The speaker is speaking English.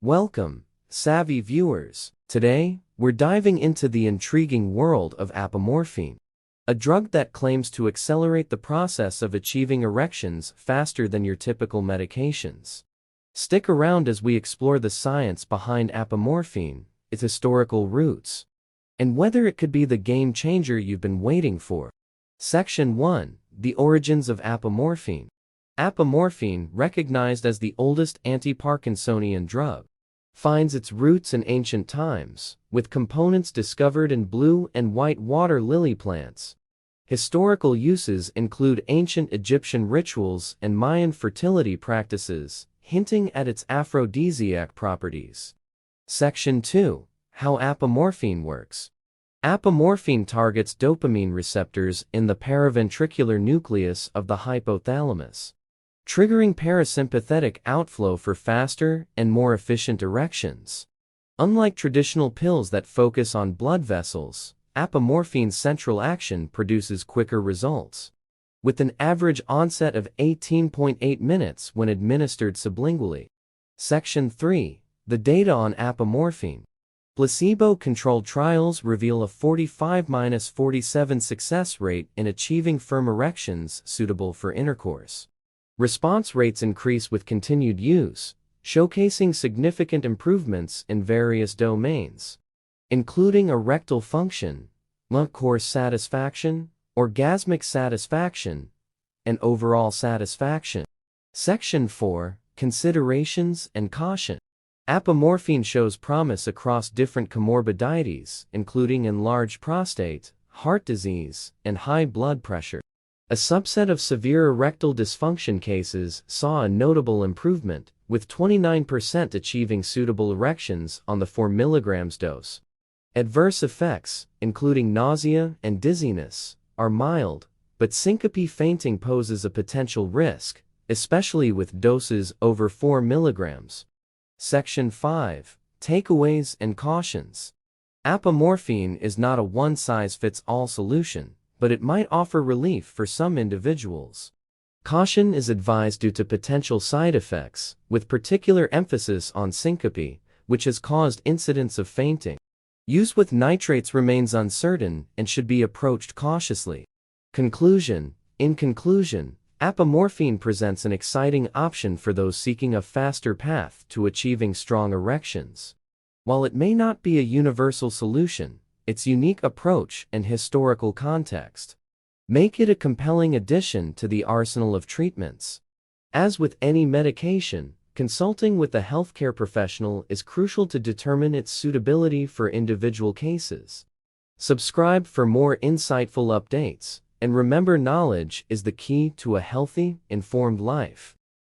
Welcome, savvy viewers. Today, we're diving into the intriguing world of apomorphin, a drug that claims to accelerate the process of achieving erections faster than your typical medications. Stick around as we explore the science behind apomorphin, its historical roots, and whether it could be the game changer you've been waiting for. Section 1. The origins of apomorphin. Apomorphin, recognized as the oldest anti-Parkinsonian drug, finds its roots in ancient times, with components discovered in blue and white water lily plants. Historical uses include ancient Egyptian rituals and Mayan fertility practices, hinting at its aphrodisiac properties. Section 2. How apomorphin works. Apomorphin targets dopamine receptors in the paraventricular nucleus of the hypothalamus, triggering parasympathetic outflow for faster and more efficient erections. Unlike traditional pills that focus on blood vessels, apomorphin's central action produces quicker results, with an average onset of 18.8 minutes when administered sublingually. Section 3. The data on apomorphin. Placebo-controlled trials reveal a 45-47 success rate in achieving firm erections suitable for intercourse. Response rates increase with continued use, showcasing significant improvements in various domains, including erectile function, intercourse satisfaction, orgasmic satisfaction, and overall satisfaction. Section 4. Considerations and caution. Apomorphin shows promise across different comorbidities, including enlarged prostate, heart disease, and high blood pressure. A subset of severe erectile dysfunction cases saw a notable improvement, with 29% achieving suitable erections on the 4 mg dose. Adverse effects, including nausea and dizziness, are mild, but syncope fainting poses a potential risk, especially with doses over 4 mg. Section 5. Takeaways and cautions. Apomorphin is not a one-size-fits-all solution, but it might offer relief for some individuals. Caution is advised due to potential side effects, with particular emphasis on syncope, which has caused incidents of fainting. Use with nitrates remains uncertain and should be approached cautiously. Conclusion. In conclusion, apomorphin presents an exciting option for those seeking a faster path to achieving strong erections. While it may not be a universal solution, its unique approach and historical context make it a compelling addition to the arsenal of treatments. As with any medication, consulting with a healthcare professional is crucial to determine its suitability for individual cases. Subscribe for more insightful updates, and remember, knowledge is the key to a healthy, informed life.